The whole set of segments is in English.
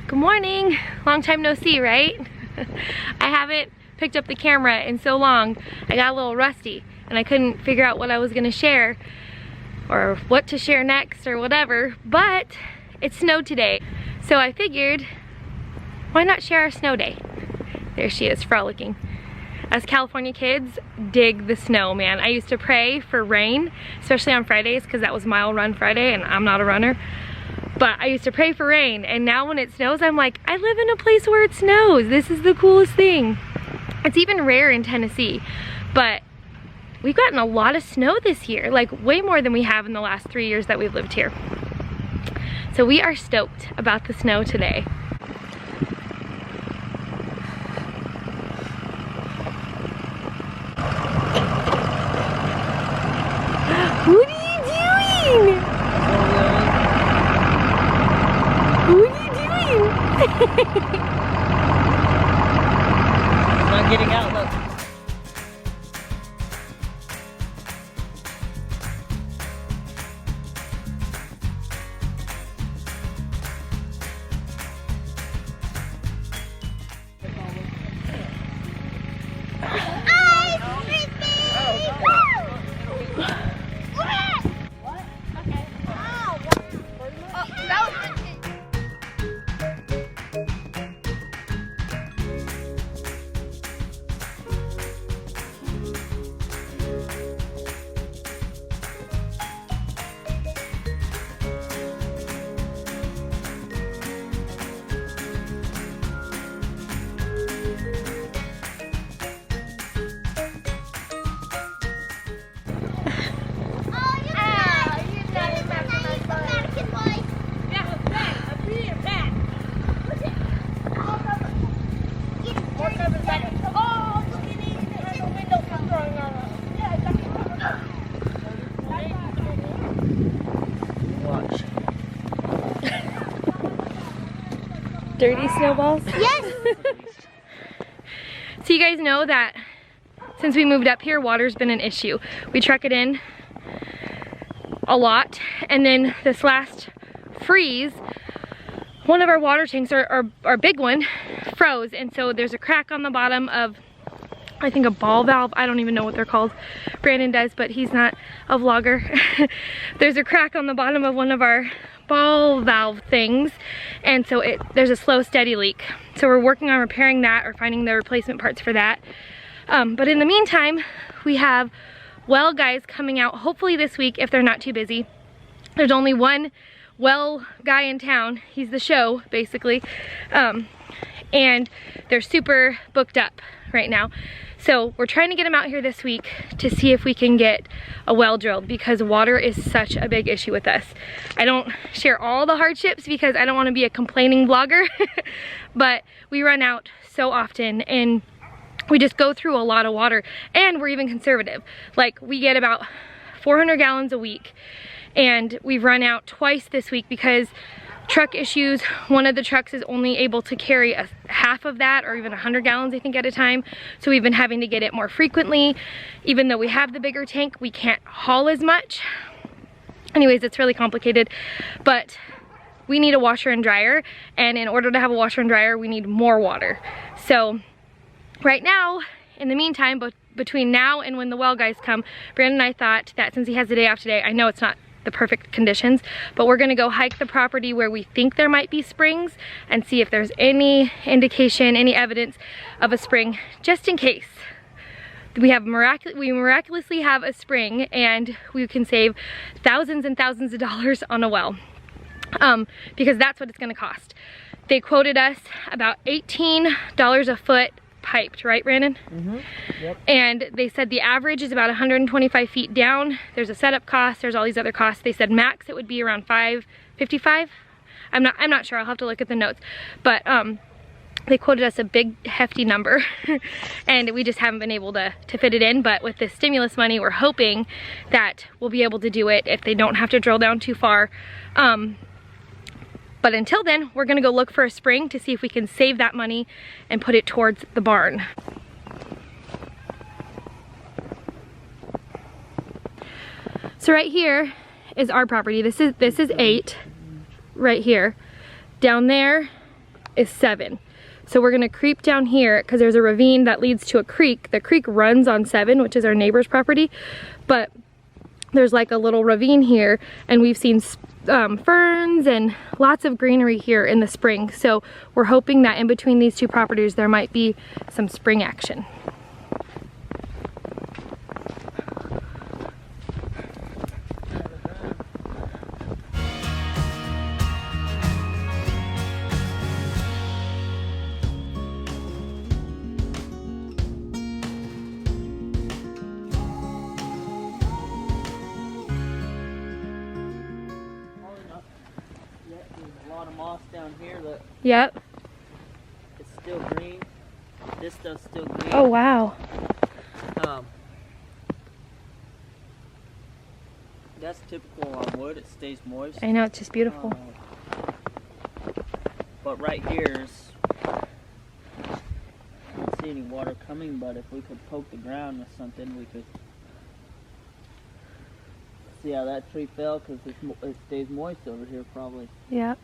Good morning. Long time no see, right? I haven't picked up the camera in so long. I got a little rusty and I couldn't figure out what I was gonna share or what to share next or whatever, but it snowed today. So I figured, why not share our snow day? There she is, frolicking. As California kids, dig the snow, man. I used to pray for rain, especially on Fridays because that was Mile Run Friday and I'm not a runner. But I used to pray for rain, and now when it snows, I'm like, I live in a place where it snows. This is the coolest thing. It's even rare in Tennessee, but we've gotten a lot of snow this year, like way more than we have in the last 3 years that we've lived here. So we are stoked about the snow today. What are you doing? What are you doing? It's not getting out, look. Dirty snowballs? Yes! So you guys know that since we moved up here, water's been an issue. We truck it in a lot, and then this last freeze, one of our water tanks, our big one, froze, and so there's a crack on the bottom of, I think, a ball valve. I don't even know what they're called. Brandon does, but he's not a vlogger. There's a crack on the bottom of one of our ball valve things, and so there's a slow steady leak. So we're working on repairing that or finding the replacement parts for that. But in the meantime, we have well guys coming out hopefully this week if they're not too busy. There's only one well guy in town. He's the show basically, and they're super booked up right now. So we're trying to get them out here this week to see if we can get a well drilled, because water is such a big issue with us. I don't share all the hardships because I don't want to be a complaining vlogger, but we run out so often and we just go through a lot of water, and we're even conservative. Like, we get about 400 gallons a week, and we've run out twice this week because truck issues. One of the trucks is only able to carry half of that, or even 100 gallons I think at a time, so we've been having to get it more frequently. Even though we have the bigger tank, we can't haul as much. Anyways, it's really complicated, but we need a washer and dryer, and in order to have a washer and dryer we need more water. So right now, in the meantime, between now and when the well guys come, Brandon and I thought that since he has the day off today, I know it's not the perfect conditions, but we're gonna go hike the property where we think there might be springs and see if there's any indication, any evidence of a spring, just in case. We miraculously have a spring, and we can save thousands and thousands of dollars on a well, because that's what it's gonna cost. They quoted us about $18 a foot piped, right, Brandon? Mm-hmm. Yep. And they said the average is about 125 feet down. There's a setup cost, there's all these other costs. They said max it would be around $555. I'm not sure, I'll have to look at the notes. But they quoted us a big hefty number and we just haven't been able to fit it in. But with this stimulus money, we're hoping that we'll be able to do it if they don't have to drill down too far. But until then, we're gonna go look for a spring to see if we can save that money and put it towards the barn. So right here is our property. This is 8 right here. Down there is 7. So we're gonna creep down here because there's a ravine that leads to a creek. The creek runs on 7, which is our neighbor's property, but there's like a little ravine here, and we've seen ferns and lots of greenery here in the spring. So we're hoping that in between these two properties there might be some spring action. Moss down here, look. Yep. It's still green. This stuff's still green. Oh wow. That's typical on wood. It stays moist. I know, it's just beautiful. But right here is, I don't see any water coming, but if we could poke the ground with something, we could see how that tree fell, because it stays moist over here probably. Yep.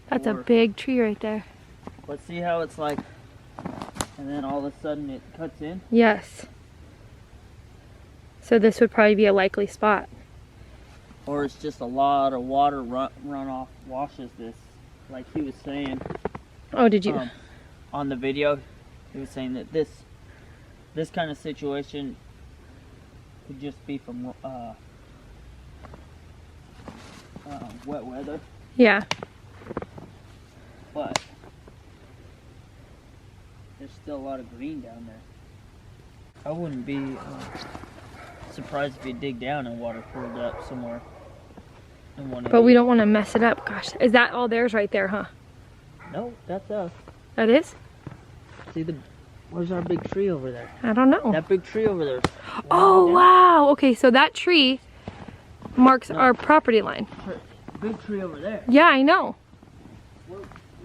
That's a big tree right there. Let's see how it's like, and then all of a sudden it cuts in. Yes. So this would probably be a likely spot. Or it's just a lot of water runoff washes this, like he was saying. Oh, did you? On the video, he was saying that this kind of situation could just be from wet weather. Yeah. But there's still a lot of green down there. I wouldn't be surprised if you dig down and water poured up somewhere. But we don't want to mess it up. Gosh, is that all theirs right there, huh? No, that's us. That is? See where's our big tree over there? I don't know. That big tree over there. Oh, wow. Okay, so that tree marks our property line. Big tree over there. Yeah, I know.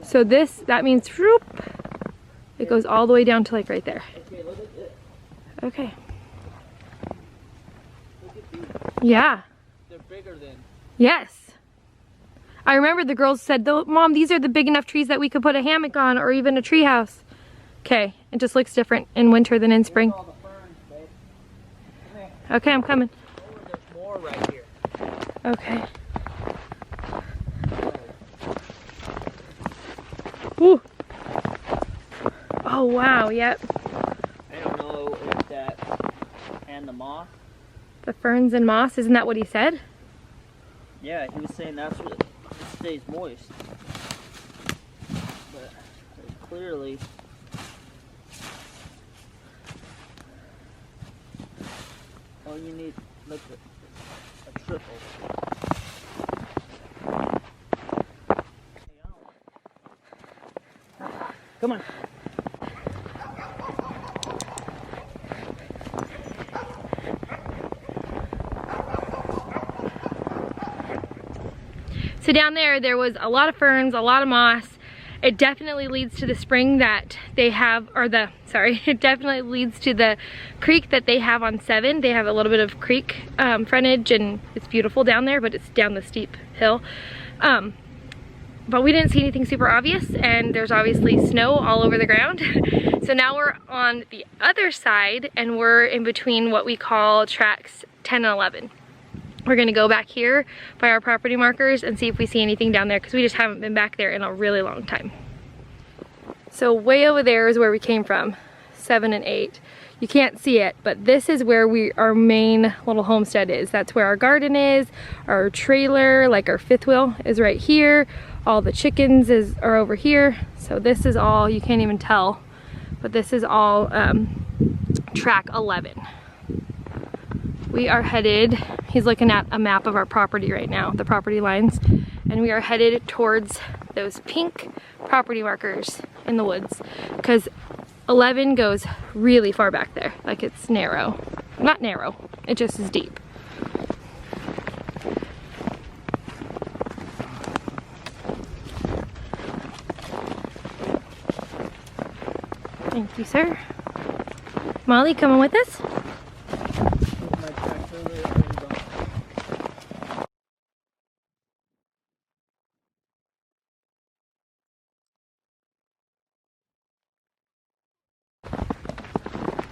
So that means whoop, it goes all the way down to like right there. Okay, look at this. Okay. Look at these. Yeah. They're bigger than. Yes. I remember the girls said, Mom, these are the big enough trees that we could put a hammock on or even a tree house. Okay, it just looks different in winter than in spring. All the ferns, babe. Come here. Okay, I'm coming. Oh, there's more right here. Okay. Woo. Oh wow, yep. I don't know if that and the moss. The ferns and moss, isn't that what he said? Yeah, he was saying that's what it stays moist. But clearly all you need, look at a triple. Come on. So down there was a lot of ferns, a lot of moss. It definitely leads to the spring that they have, or it definitely leads to the creek that they have on 7. They have a little bit of creek frontage, and it's beautiful down there, but it's down the steep hill. But we didn't see anything super obvious, and there's obviously snow all over the ground. So now we're on the other side, and we're in between what we call tracks 10 and 11. We're gonna go back here by our property markers and see if we see anything down there, because we just haven't been back there in a really long time. So way over there is where we came from, 7 and 8. You can't see it, but this is where our main little homestead is. That's where our garden is, our trailer, like our fifth wheel is right here. All the chickens are over here. So this is all, you can't even tell, but this is all track 11. We are headed, he's looking at a map of our property right now, the property lines, and we are headed towards those pink property markers in the woods, because 11 goes really far back there, like it's narrow. Not narrow, it just is deep. Thank you, sir. Molly, coming with us?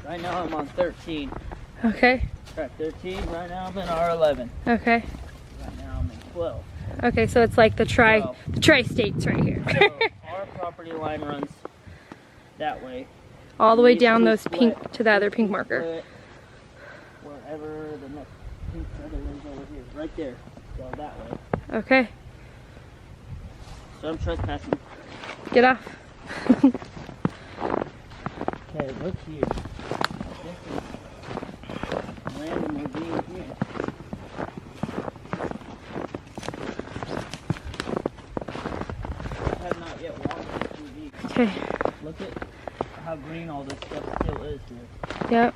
Right now I'm on 13. Okay. Track 13. Right now I'm in R11. Okay. Right now I'm in 12. Okay, so it's like the tri-states right here. So our property line runs that way. All the way We down those split- pink to the other pink marker. split Wherever the next pink feather is over here. Right there. Go that way. Okay, So I'm trespassing. get off. Okay, look here. This is random ravine here. I have not yet walked this ravine. Okay, Look at how green all this stuff still is here. yep.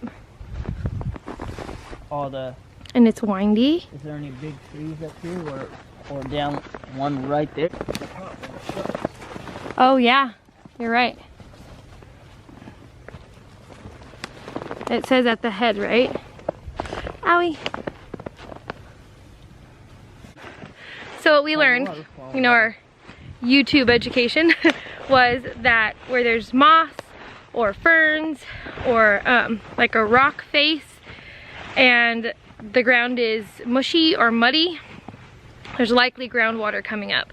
All the, And it's windy. is there any big trees up here or down one right there? Oh yeah, you're right. It says at the head, right? Owie. So what we learned, you know, our YouTube education was that where there's moss or ferns or like a rock face and the ground is mushy or muddy, there's likely groundwater coming up.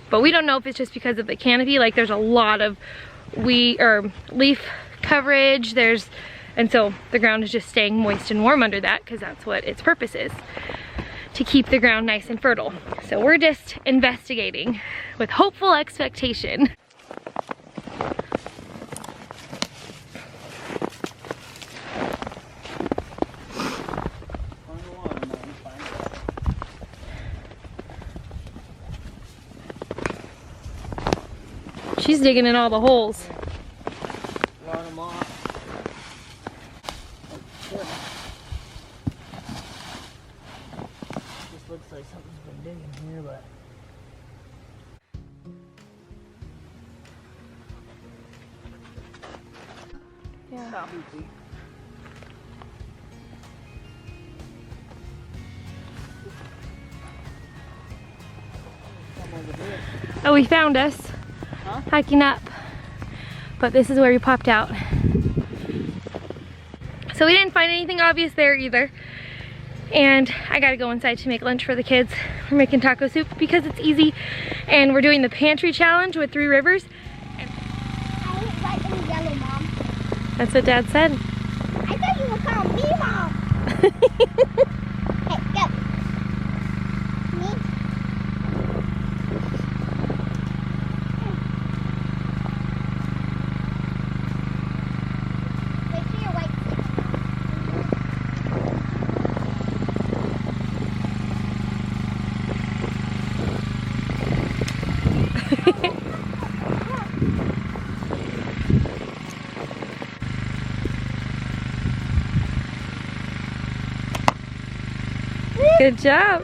But we don't know if it's just because of the canopy. Like there's a lot of leaf coverage, and so the ground is just staying moist and warm under that because that's what its purpose is, to keep the ground nice and fertile. So we're just investigating with hopeful expectation. She's digging in all the holes. Run them off. This looks like something's been digging here, but Yeah. probably. Come over here. Oh, he found us. Huh? Hiking up. But this is where we popped out. So we didn't find anything obvious there either. And I gotta go inside to make lunch for the kids. We're making taco soup because it's easy. And we're doing the pantry challenge with 3 Rivers. I was right in yellow, Mom. That's what Dad said. I thought you were calling me, Mom. Hey, go. Me? Make sure your white Good job.